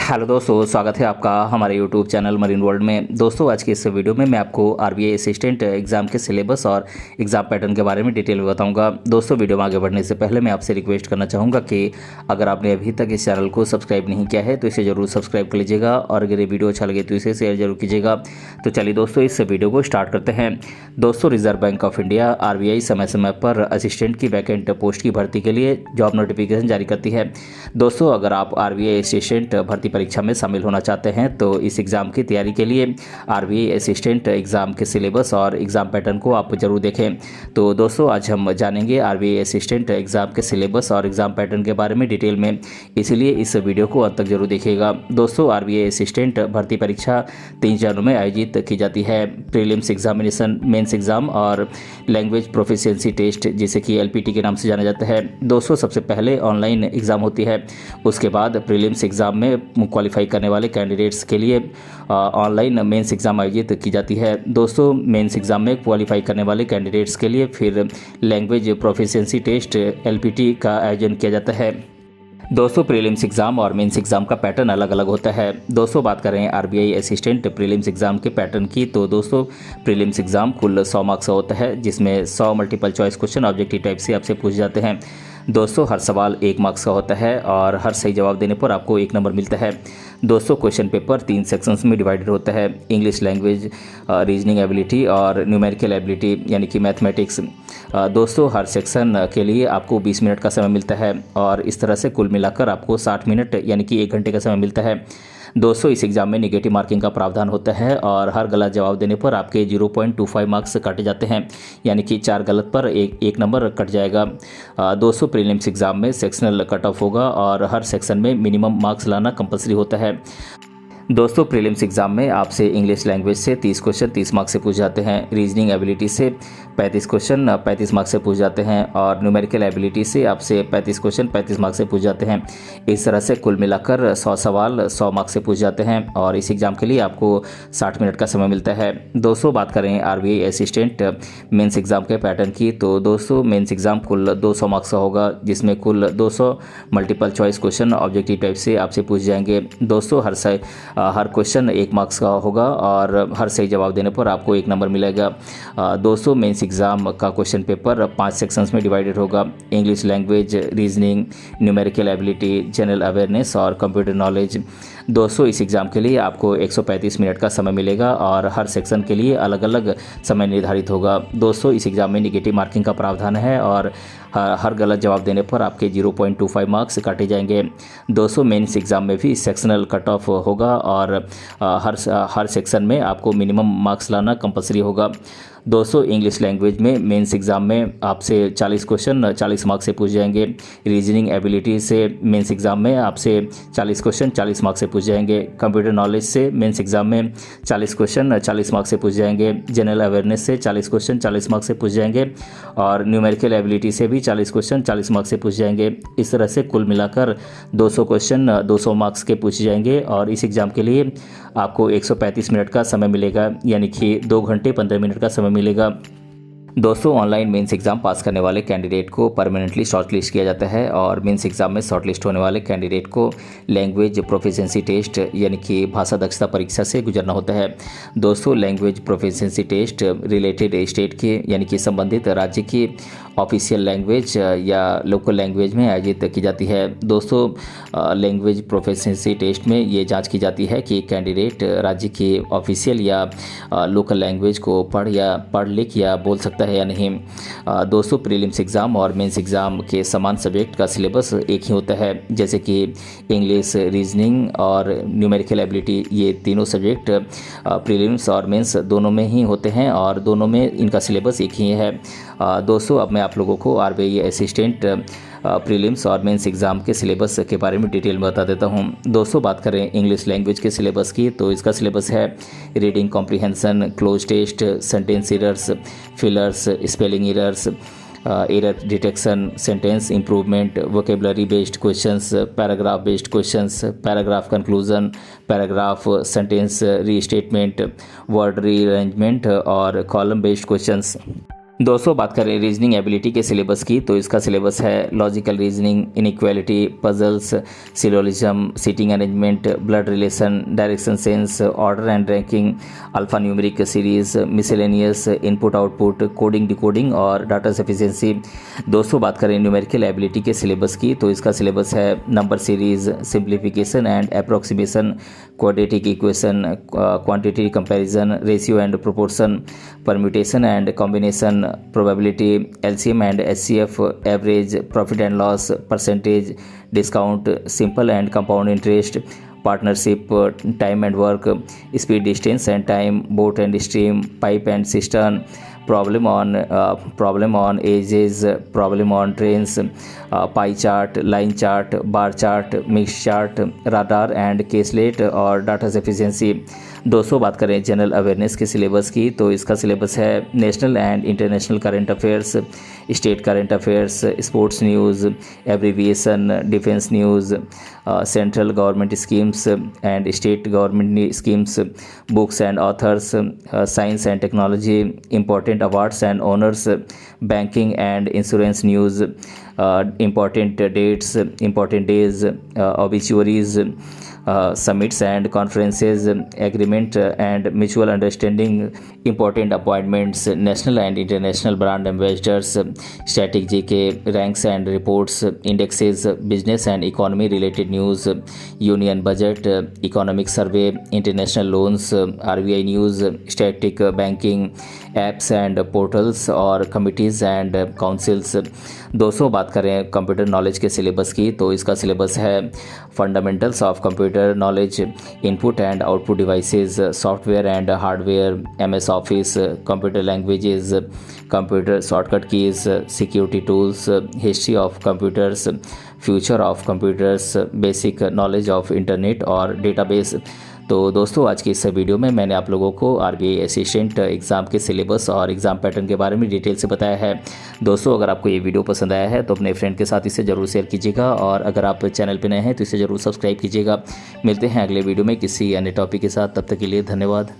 Hello दोस्तों, स्वागत है आपका हमारे यूट्यूब चैनल मरीन वर्ल्ड में। दोस्तों, आज की इस वीडियो में मैं आपको आरबीआई असिस्टेंट एग्ज़ाम के सिलेबस और एग्ज़ाम पैटर्न के बारे में डिटेल में बताऊंगा। दोस्तों, वीडियो में आगे बढ़ने से पहले मैं आपसे रिक्वेस्ट करना चाहूँगा कि अगर आपने अभी तक इस चैनल को सब्सक्राइब नहीं किया है तो इसे ज़रूर सब्सक्राइब कर लीजिएगा और अगर ये वीडियो अच्छा लगे तो इसे शेयर जरूर कीजिएगा। तो चलिए दोस्तों, इस वीडियो को स्टार्ट करते हैं। दोस्तों, reserve bank of India RBI समय समय पर असिस्टेंट की वैकेंट पोस्ट की भर्ती के लिए जॉब नोटिफिकेशन जारी करती है। दोस्तों, अगर आप आरबीआई असिस्टेंट भर्ती परीक्षा में शामिल होना चाहते हैं तो इस एग्ज़ाम की तैयारी के लिए आरबीआई असिस्टेंट एग्ज़ाम के सिलेबस और एग्ज़ाम पैटर्न को आप जरूर देखें। तो दोस्तों, आज हम जानेंगे आरबीआई असिस्टेंट एग्ज़ाम के सिलेबस और एग्ज़ाम पैटर्न के बारे में डिटेल में, इसलिए इस वीडियो को अंत तक जरूर देखिएगा। दोस्तों, आरबीआई असिस्टेंट भर्ती परीक्षा 3 चरणों में आयोजित की जाती है। प्रीलिम्स एग्जामिनेशन, मेंस एग्ज़ाम और लैंग्वेज प्रोफिशिएंसी टेस्ट, जिसे कि एलपीटी के नाम से जाना जाता है। दोस्तों, सबसे पहले ऑनलाइन एग्ज़ाम होती है, उसके बाद प्रीलिम्स एग्ज़ाम में क्वालिफाई करने वाले कैंडिडेट्स के लिए ऑनलाइन मेंस एग्ज़ाम आयोजित की जाती है। दोस्तों, मेंस एग्ज़ाम में क्वालिफाई करने वाले कैंडिडेट्स के लिए फिर लैंग्वेज प्रोफिशिएंसी टेस्ट एलपीटी का आयोजन किया जाता है। दोस्तों, प्रीलिम्स एग्ज़ाम और मेंस एग्ज़ाम का पैटर्न अलग अलग होता है। दोस्तों, बात करें आरबीआई असिस्टेंट प्रीलिम्स एग्ज़ाम के पैटर्न की, तो दोस्तों प्रीलिम्स एग्ज़ाम कुल 100 मार्क्स का होता है, जिसमें 100 multiple choice question objective type से आपसे पूछे जाते हैं। दोस्तों, हर सवाल 1 मार्क्स का होता है और हर सही जवाब देने पर आपको 1 नंबर मिलता है। दोस्तों, क्वेश्चन पेपर 3 सेक्शंस में डिवाइडेड होता है, इंग्लिश लैंग्वेज, रीजनिंग एबिलिटी और न्यूमेरिकल एबिलिटी यानी कि मैथमेटिक्स। दोस्तों, हर सेक्शन के लिए आपको 20 मिनट का समय मिलता है और इस तरह से कुल मिलाकर आपको 60 मिनट यानी कि 1 घंटे का समय मिलता है। दोस्तों, इस एग्ज़ाम में नेगेटिव मार्किंग का प्रावधान होता है और हर गलत जवाब देने पर आपके 0.25 मार्क्स काटे जाते हैं, यानी कि 4 गलत पर एक नंबर कट जाएगा। दोस्तों, प्रीलिम्स एग्ज़ाम में सेक्शनल कट ऑफ होगा और हर सेक्शन में मिनिमम मार्क्स लाना कंपलसरी होता है। दोस्तों, प्रीलिम्स एग्ज़ाम में आपसे इंग्लिश लैंग्वेज से 30 क्वेश्चन 30 मार्क्स से पूछ जाते हैं, रीजनिंग एबिलिटी से 35 क्वेश्चन 35 मार्क्स से पूछ जाते हैं और न्यूमेरिकल एबिलिटी से आपसे 35 क्वेश्चन 35 मार्क्स से पूछ जाते हैं। इस तरह से कुल मिलाकर 100 सवाल 100 मार्क्स से पूछ जाते हैं और इस एग्ज़ाम के लिए आपको 60 मिनट का समय मिलता है। दोस्तों, बात करें आरबीआई असिस्टेंट मेंस एग्ज़ाम के पैटर्न की, तो दोस्तों मेंस एग्ज़ाम कुल 200 मार्क्स का होगा, जिसमें कुल 200 multiple choice question objective type से आपसे पूछ जाएंगे। दोस्तों, हर क्वेश्चन 1 मार्क्स का होगा और हर सही जवाब देने पर आपको 1 नंबर मिलेगा। दोस्तों, मेंस एग्ज़ाम का क्वेश्चन पेपर 5 सेक्शंस में डिवाइडेड होगा, English language, reasoning, numerical ability, general awareness और कंप्यूटर नॉलेज। दोस्तों, इस एग्ज़ाम के लिए आपको 135 मिनट का समय मिलेगा और हर सेक्शन के लिए अलग अलग समय निर्धारित होगा। दोस्तों, इस एग्ज़ाम में नेगेटिव मार्किंग का प्रावधान है और हर गलत जवाब देने पर आपके 0.25 मार्क्स काटे जाएंगे। दोस्तों, मेंस एग्ज़ाम में भी सेक्शनल कट ऑफ होगा और हर सेक्शन में आपको मिनिमम मार्क्स लाना कंपलसरी होगा। दोस्तों, इंग्लिश लैंग्वेज में मेंस एग्ज़ाम में आपसे 40 क्वेश्चन 40 मार्क्स से पूछ जाएंगे, रीजनिंग एबिलिटी से मेंस एग्ज़ाम में आपसे 40 क्वेश्चन 40 मार्क्स से पूछ जाएंगे, कंप्यूटर नॉलेज से मेंस एग्ज़ाम में 40 क्वेश्चन 40 मार्क्स से पूछ जाएंगे, जनरल अवेयरनेस से 40 क्वेश्चन 40 मार्क्स से पूछ जाएंगे और न्यूमेरिकल एबिलिटी से भी 40 क्वेश्चन 40 मार्क्स से पूछ जाएंगे। इस तरह से कुल मिलाकर 200 क्वेश्चन 200 मार्क्स के पूछे जाएंगे और इस एग्ज़ाम के लिए आपको 135 मिनट का समय मिलेगा, यानी कि 2 घंटे 15 मिनट का समय मिलेगा। दोस्तों, ऑनलाइन मेंस एग्ज़ाम पास करने वाले कैंडिडेट को परमानेंटली शॉर्टलिस्ट किया जाता है और मेंस एग्ज़ाम में शॉर्टलिस्ट होने वाले कैंडिडेट को लैंग्वेज प्रोफिशिएंसी टेस्ट यानी कि भाषा दक्षता परीक्षा से गुजरना होता है। दोस्तों, language proficiency test related state के यानी कि संबंधित राज्य की ऑफिशियल लैंग्वेज या लोकल लैंग्वेज में आयोजित की जाती है। दोस्तों, लैंग्वेज प्रोफिशिएंसी टेस्ट में ये जांच की जाती है कि कैंडिडेट राज्य की ऑफिशियल या लोकल लैंग्वेज को पढ़ लिख या बोल सकता है या नहीं। दोस्तों, प्रीलिम्स एग्ज़ाम और मेंस एग्ज़ाम के समान सब्जेक्ट का सिलेबस एक ही होता है, जैसे कि इंग्लिश, रीजनिंग और न्यूमेरिकल एबिलिटी, ये तीनों सब्जेक्ट प्रीलिम्स और मेंस दोनों में ही होते हैं और दोनों में इनका सिलेबस एक ही है। दोस्तों, अब मैं आप लोगों को आरबीआई असिस्टेंट प्रीलिम्स और मेंस एग्ज़ाम के सिलेबस के बारे में डिटेल में बता देता हूं। दोस्तों, बात करें इंग्लिश लैंग्वेज के सिलेबस की, तो इसका सिलेबस है reading comprehension, cloze test, sentence errors, fillers, spelling errors, error detection, sentence improvement, vocabulary based questions, paragraph based questions, paragraph conclusion, paragraph sentence restatement, word rearrangement और कॉलम बेस्ड क्वेश्चंस। दोस्तों बात करें reasoning ability के syllabus की, तो इसका syllabus है logical reasoning, inequality, puzzles, syllogism, seating arrangement, blood relation, direction sense, order and ranking, alphanumeric series, miscellaneous, input output, coding decoding और डाटा सफिशिएंसी। दोस्तों बात करें न्यूमेरिकल एबिलिटी के सिलेबस की, तो इसका सिलेबस है number series, simplification and approximation, quadratic equation, quantity comparison, ratio and proportion, permutation and combination, probability, LCM and HCF, average, profit and loss, percentage, discount, simple and compound interest, partnership, time and work, speed, distance and time, boat and stream, pipe and cistern, problem on ages, problem on trains, pie chart, line chart, bar chart, mix chart, radar and caselet और data sufficiency। दोस्तों बात करें general awareness के syllabus की, तो इसका syllabus है national and international current affairs, state current affairs, sports news, abbreviation, defence news, central government schemes and state government schemes, books and authors, science and technology, important awards and honours, banking and insurance news, important dates, important days, obituaries, summits and conferences, agreement and mutual understanding, important appointments, national and international brand ambassadors, static GK, ranks and reports, indexes, business and economy related news, union budget, economic survey, international loans, RBI news, static banking, apps and portals और committees and councils। दोस्तों बात करें computer knowledge के syllabus की, तो इसका syllabus है fundamentals of computer knowledge, input and output devices, software and hardware, MS office, computer languages, computer shortcut keys, security tools, history of computers, future of computers, basic knowledge of internet और database. तो दोस्तों आज की इस video में मैंने आप लोगों को RBI असिस्टेंट एग्ज़ाम के सिलेबस और एग्ज़ाम पैटर्न के बारे में डिटेल से बताया है। दोस्तों अगर आपको ये वीडियो पसंद आया है तो अपने फ्रेंड के साथ इसे ज़रूर शेयर कीजिएगा और अगर आप चैनल पर नए हैं तो इसे ज़रूर सब्सक्राइब कीजिएगा। मिलते हैं अगले वीडियो में किसी अन्य टॉपिक के साथ, तब तक के लिए धन्यवाद।